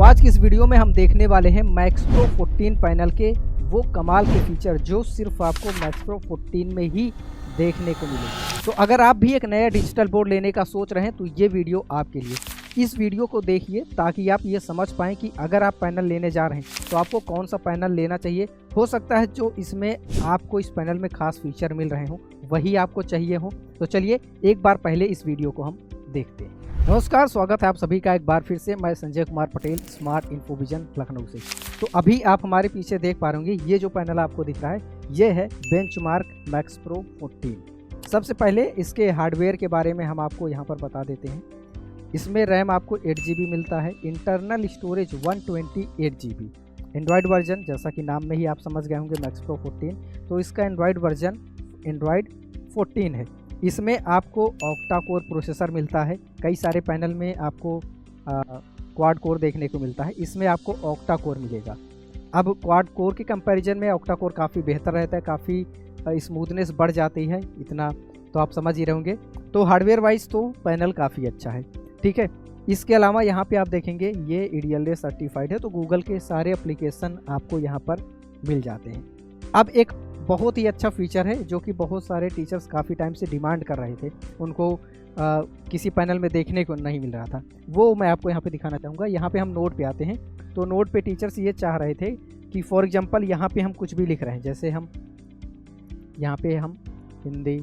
आज की इस वीडियो में हम देखने वाले हैं मैक्स प्रो 14 पैनल के वो कमाल के फीचर जो सिर्फ आपको मैक्स प्रो 14 में ही देखने को मिले। तो अगर आप भी एक नया डिजिटल बोर्ड लेने का सोच रहे हैं तो ये वीडियो आपके लिए। इस वीडियो को देखिए ताकि आप ये समझ पाएँ कि अगर आप पैनल लेने जा रहे हैं तो आपको कौन सा पैनल लेना चाहिए। हो सकता है जो इसमें आपको इस पैनल में खास फीचर मिल रहे हों वही आपको चाहिए हो। तो चलिए एक बार पहले इस वीडियो को हम देखते हैं। नमस्कार, स्वागत है आप सभी का एक बार फिर से। मैं संजय कुमार पटेल, स्मार्ट इन्फोविजन लखनऊ से। तो अभी आप हमारे पीछे देख पा रहे होंगे ये जो पैनल आपको दिख रहा है ये है बेंचमार्क मैक्स प्रो 14। सबसे पहले इसके हार्डवेयर के बारे में हम आपको यहाँ पर बता देते हैं। इसमें रैम आपको 8 GB मिलता है, internal storage 128 GB। Android version जैसा कि नाम में ही आप समझ गए होंगे मैक्स प्रो 14, तो इसका एंड्रॉयड वर्जन एंड्रॉयड 14 है। इसमें आपको ऑक्टा कोर प्रोसेसर मिलता है। कई सारे पैनल में आपको क्वाड कोर देखने को मिलता है, इसमें आपको ऑक्टा कोर मिलेगा। अब क्वाड कोर के कंपैरिजन में ऑक्टा कोर काफ़ी बेहतर रहता है, काफ़ी स्मूथनेस बढ़ जाती है, इतना तो आप समझ ही रहेंगे। तो हार्डवेयर वाइज तो पैनल काफ़ी अच्छा है, ठीक है। इसके अलावा यहाँ पे आप देखेंगे ये EDLA सर्टिफाइड है, तो गूगल के सारे एप्लीकेशन आपको यहाँ पर मिल जाते हैं। अब एक बहुत ही अच्छा फीचर है जो कि बहुत सारे टीचर्स काफ़ी टाइम से डिमांड कर रहे थे, उनको किसी पैनल में देखने को नहीं मिल रहा था, वो मैं आपको यहाँ पे दिखाना चाहूँगा। यहाँ पे हम नोट पे आते हैं, तो नोट पे टीचर्स ये चाह रहे थे कि फॉर एग्जांपल यहाँ पे हम कुछ भी लिख रहे हैं, जैसे हम यहाँ पे हम हिंदी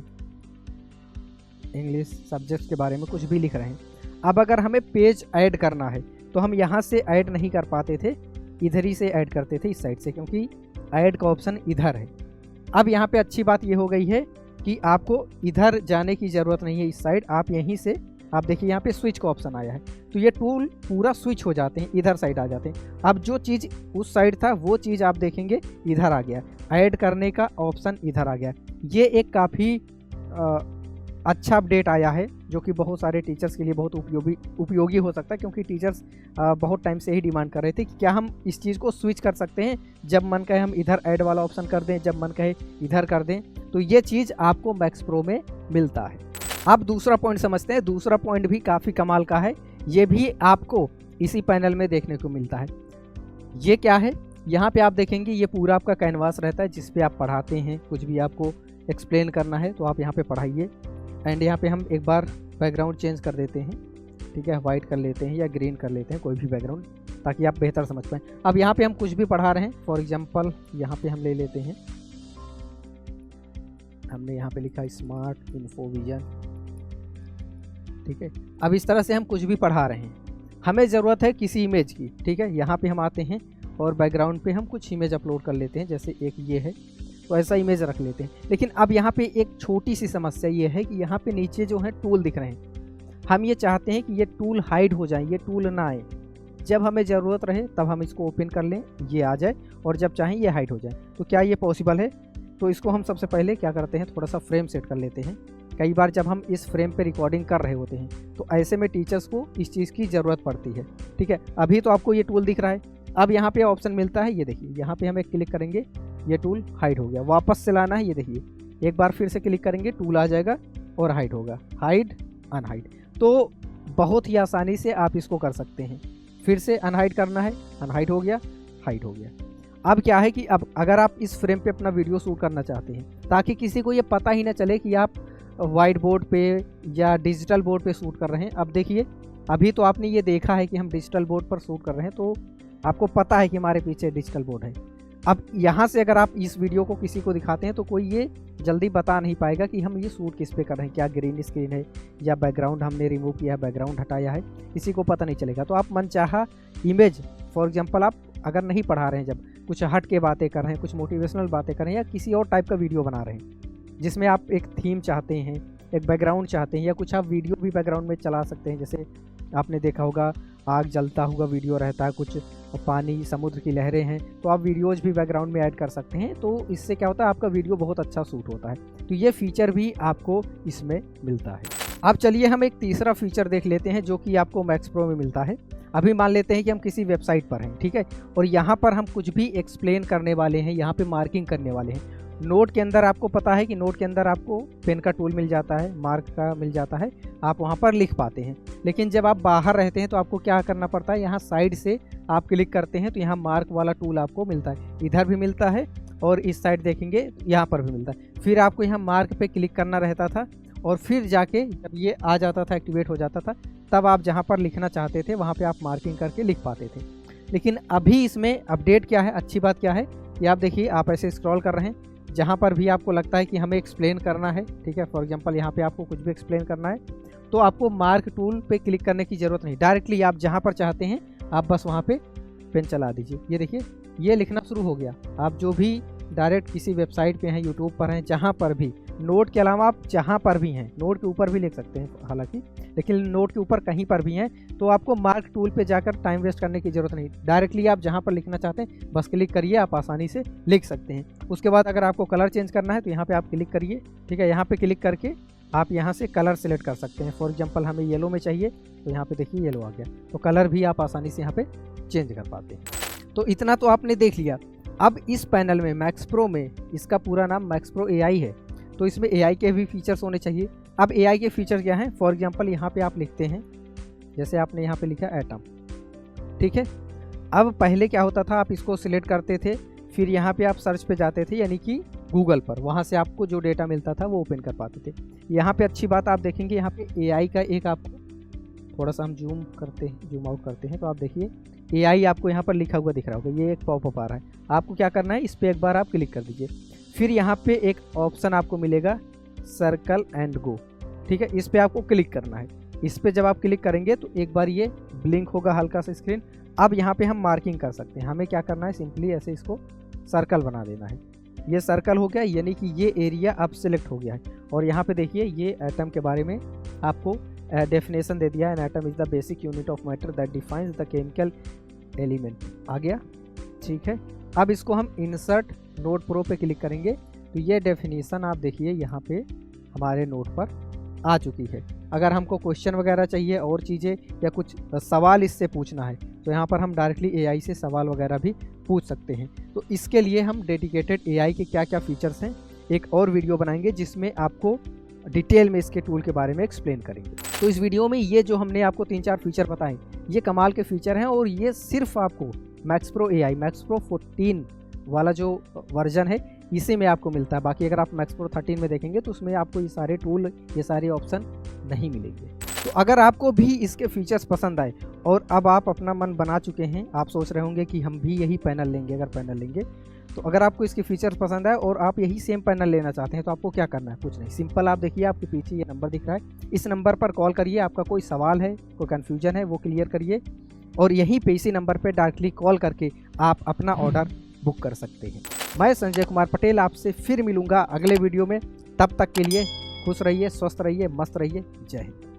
इंग्लिश सब्जेक्ट्स के बारे में कुछ भी लिख रहे हैं। अब अगर हमें पेज ऐड करना है तो हम यहाँ से ऐड नहीं कर पाते थे, इधर ही से ऐड करते थे इस साइड से, क्योंकि ऐड का ऑप्शन इधर है। अब यहाँ पे अच्छी बात ये हो गई है कि आपको इधर जाने की ज़रूरत नहीं है, इस साइड आप यहीं से आप देखिए यहाँ पे स्विच का ऑप्शन आया है, तो ये टूल पूरा स्विच हो जाते हैं, इधर साइड आ जाते हैं। अब जो चीज़ उस साइड था वो चीज़ आप देखेंगे इधर आ गया, ऐड करने का ऑप्शन इधर आ गया। ये एक काफ़ी अच्छा अपडेट आया है जो कि बहुत सारे टीचर्स के लिए बहुत उपयोगी हो सकता है, क्योंकि टीचर्स बहुत टाइम से ही डिमांड कर रहे थे कि क्या हम इस चीज़ को स्विच कर सकते हैं, जब मन कहे हम इधर ऐड वाला ऑप्शन कर दें, जब मन कहे इधर कर दें। तो ये चीज़ आपको मैक्स प्रो में मिलता है। अब दूसरा पॉइंट समझते हैं। दूसरा पॉइंट भी काफ़ी कमाल का है, ये भी आपको इसी पैनल में देखने को मिलता है। ये क्या है, यहाँ पे आप देखेंगे ये पूरा आपका कैनवास रहता है जिस पे आप पढ़ाते हैं, कुछ भी आपको एक्सप्लेन करना है तो आप यहाँ पे पढ़ाइए। एंड यहाँ पे हम एक बार बैकग्राउंड चेंज कर देते हैं, ठीक है, वाइट कर लेते हैं या ग्रीन कर लेते हैं, कोई भी बैकग्राउंड, ताकि आप बेहतर समझ पाएँ। अब यहाँ पे हम कुछ भी पढ़ा रहे हैं, फॉर एग्जांपल यहाँ पे हम ले लेते हैं, हमने यहाँ पे लिखा स्मार्ट इन्फोविजन, ठीक है। अब इस तरह से हम कुछ भी पढ़ा रहे हैं, हमें ज़रूरत है किसी इमेज की, ठीक है। यहाँ पे हम आते हैं और बैकग्राउंड पे हम कुछ इमेज अपलोड कर लेते हैं, जैसे एक ये है, तो ऐसा इमेज रख लेते हैं। लेकिन अब यहाँ पे एक छोटी सी समस्या ये है कि यहाँ पे नीचे जो है टूल दिख रहे हैं, हम ये चाहते हैं कि ये टूल हाइड हो जाए, ये टूल ना आए। जब हमें ज़रूरत रहे तब हम इसको ओपन कर लें, ये आ जाए, और जब चाहें ये हाइड हो जाए। तो क्या ये पॉसिबल है? तो इसको हम सबसे पहले क्या करते हैं, थोड़ा सा फ्रेम सेट कर लेते हैं। कई बार जब हम इस फ्रेम पे रिकॉर्डिंग कर रहे होते हैं तो ऐसे में टीचर्स को इस चीज़ की ज़रूरत पड़ती है, ठीक है। अभी तो आपको ये टूल दिख रहा है, अब यहाँ पे ऑप्शन मिलता है, ये देखिए यहाँ पे हम एक क्लिक करेंगे, ये टूल हाइड हो गया। वापस से लाना है, ये देखिए एक बार फिर से क्लिक करेंगे, टूल आ जाएगा और हाइड होगा, हाइड अनहाइड। तो बहुत ही आसानी से आप इसको कर सकते हैं। फिर से अनहाइड करना है, अनहाइड हो गया, हाइड हो गया। अब क्या है कि अब अगर आप इस फ्रेम पे अपना वीडियो शूट करना चाहते हैं ताकि किसी को ये पता ही ना चले कि आप वाइट बोर्ड पे या डिजिटल बोर्ड पे शूट कर रहे हैं। अब देखिए अभी तो आपने ये देखा है कि हम डिजिटल बोर्ड पर शूट कर रहे हैं, तो आपको पता है कि हमारे पीछे डिजिटल बोर्ड है। अब यहाँ से अगर आप इस वीडियो को किसी को दिखाते हैं तो कोई ये जल्दी बता नहीं पाएगा कि हम ये शूट किस पे कर रहे हैं, क्या ग्रीन स्क्रीन है या बैकग्राउंड हमने रिमूव किया है, बैकग्राउंड हटाया है, किसी को पता नहीं चलेगा। तो आप मनचाहा इमेज, फॉर एग्जांपल आप अगर नहीं पढ़ा रहे हैं, जब कुछ हट के बातें कर रहे हैं, कुछ मोटिवेशनल बातें कर रहे हैं या किसी और टाइप का वीडियो बना रहे हैं जिसमें आप एक थीम चाहते हैं, एक बैकग्राउंड चाहते हैं, या कुछ आप वीडियो भी बैकग्राउंड में चला सकते हैं। जैसे आपने देखा होगा आग जलता हुआ वीडियो रहता है, कुछ पानी समुद्र की लहरें हैं, तो आप वीडियोज भी बैकग्राउंड में ऐड कर सकते हैं। तो इससे क्या होता है, आपका वीडियो बहुत अच्छा शूट होता है। तो ये फीचर भी आपको इसमें मिलता है। अब चलिए हम एक तीसरा फीचर देख लेते हैं जो कि आपको मैक्स प्रो में मिलता है। अभी मान लेते हैं कि हम किसी वेबसाइट पर हैं, ठीक है, और यहाँ पर हम कुछ भी एक्सप्लेन करने वाले हैं, यहाँ पे मार्किंग करने वाले हैं। नोट के अंदर आपको पता है कि नोट के अंदर आपको पेन का टूल मिल जाता है, मार्क का मिल जाता है, आप वहाँ पर लिख पाते हैं। लेकिन जब आप बाहर रहते हैं तो आपको क्या करना पड़ता है, यहाँ साइड से आप क्लिक करते हैं तो यहाँ मार्क वाला टूल आपको मिलता है, इधर भी मिलता है और इस साइड देखेंगे यहाँ पर भी मिलता है। फिर आपको यहाँ मार्क पे क्लिक करना रहता था और फिर जाके जब ये आ जाता था, एक्टिवेट हो जाता था, तब आप जहाँ पर लिखना चाहते थे वहाँ पे आप मार्किंग करके लिख पाते थे। लेकिन अभी इसमें अपडेट क्या है, अच्छी बात क्या है, ये आप देखिए, आप ऐसे स्क्रॉल कर रहे हैं, जहाँ पर भी आपको लगता है कि हमें एक्सप्लेन करना है, ठीक है, फॉर एग्जांपल यहाँ पे आपको कुछ भी एक्सप्लेन करना है, तो आपको मार्क टूल पे क्लिक करने की ज़रूरत नहीं, डायरेक्टली आप जहाँ पर चाहते हैं आप बस वहाँ पे पेन चला दीजिए। ये देखिए, ये लिखना शुरू हो गया। आप जो भी डायरेक्ट किसी वेबसाइट पे हैं, यूट्यूब पर हैं, जहाँ पर भी, नोट के अलावा आप जहाँ पर भी हैं, नोट के ऊपर भी लिख सकते हैं हालांकि, लेकिन नोट के ऊपर कहीं पर भी हैं तो आपको मार्क टूल पे जाकर टाइम वेस्ट करने की ज़रूरत नहीं, डायरेक्टली आप जहाँ पर लिखना चाहते हैं बस क्लिक करिए, आप आसानी से लिख सकते हैं। उसके बाद अगर आपको कलर चेंज करना है तो यहाँ पर आप क्लिक करिए, ठीक है, यहाँ पर क्लिक करके आप यहाँ से कलर सेलेक्ट कर सकते हैं। फॉर एग्जांपल हमें येलो में चाहिए तो यहाँ पे देखिए येलो आ गया, तो कलर भी आप आसानी से यहाँ पे चेंज कर पाते हैं। तो इतना तो आपने देख लिया। अब इस पैनल में मैक्स प्रो में, इसका पूरा नाम मैक्स प्रो एआई है, तो इसमें एआई के भी फीचर्स होने चाहिए। अब एआई के फीचर क्या हैं, फॉर एग्जांपल यहाँ पे आप लिखते हैं, जैसे आपने यहाँ पे लिखा एटम, ठीक है। अब पहले क्या होता था, आप इसको सिलेक्ट करते थे, फिर यहाँ पे आप सर्च पे जाते थे, यानी कि गूगल पर, वहाँ से आपको जो डेटा मिलता था वो ओपन कर पाते थे। यहाँ पे अच्छी बात आप देखेंगे, यहाँ पे एआई का एक, आपको थोड़ा सा हम जूम आउट करते हैं तो आप देखिए एआई आपको यहाँ पर लिखा हुआ दिख रहा होगा, ये एक पॉपअप आ रहा है। आपको क्या करना है, इस पर एक बार आप क्लिक कर दीजिए, फिर यहाँ पे एक ऑप्शन आपको मिलेगा सर्कल एंड गो, ठीक है, इस पर आपको क्लिक करना है। इस पर जब आप क्लिक करेंगे तो एक बार ये ब्लिंक होगा हल्का सा स्क्रीन। अब यहाँ पे हम मार्किंग कर सकते हैं, हमें क्या करना है, सिंपली ऐसे इसको सर्कल बना देना है। ये सर्कल हो गया, यानी कि ये एरिया अब सिलेक्ट हो गया है। और यहाँ पे देखिए ये एटम के बारे में आपको डेफिनेशन दे दिया है, an atom is the basic unit of matter that defines the chemical element, आ गया, ठीक है। अब इसको हम इंसर्ट नोट प्रो पे क्लिक करेंगे तो ये डेफिनेशन आप देखिए यहाँ पे हमारे नोट पर आ चुकी है। अगर हमको क्वेश्चन वगैरह चाहिए और चीज़ें या कुछ सवाल इससे पूछना है तो यहाँ पर हम डायरेक्टली एआई से सवाल वगैरह भी पूछ सकते हैं। तो इसके लिए हम डेडिकेटेड एआई के क्या क्या फीचर्स हैं एक और वीडियो बनाएंगे जिसमें आपको डिटेल में इसके टूल के बारे में एक्सप्लेन करेंगे। तो इस वीडियो में ये जो हमने आपको 3-4 फीचर बताए, ये कमाल के फीचर हैं और ये सिर्फ आपको max pro AI, max pro 14 वाला जो वर्जन है इसी में आपको मिलता है। बाकी अगर आप मैक्स प्रो 13 में देखेंगे तो उसमें आपको ये सारे टूल, ये सारे ऑप्शन नहीं मिलेंगे। तो अगर आपको भी इसके फीचर्स पसंद आए और अब आप अपना मन बना चुके हैं, आप सोच रहे होंगे कि हम भी यही पैनल लेंगे, अगर पैनल लेंगे तो अगर आपको इसके फीचर्स पसंद आए और आप यही सेम पैनल लेना चाहते हैं तो आपको क्या करना है, कुछ नहीं, सिंपल आप देखिए आपके पीछे ये नंबर दिख रहा है, इस नंबर पर कॉल करिए, आपका कोई सवाल है, कोई कन्फ्यूजन है वो क्लियर करिए और यहीं पे इसी नंबर पे डायरेक्टली कॉल करके आप अपना ऑर्डर बुक कर सकते हैं। मैं संजय कुमार पटेल आपसे फिर मिलूंगा अगले वीडियो में, तब तक के लिए खुश रहिए, स्वस्थ रहिए, मस्त रहिए, जय हिंद।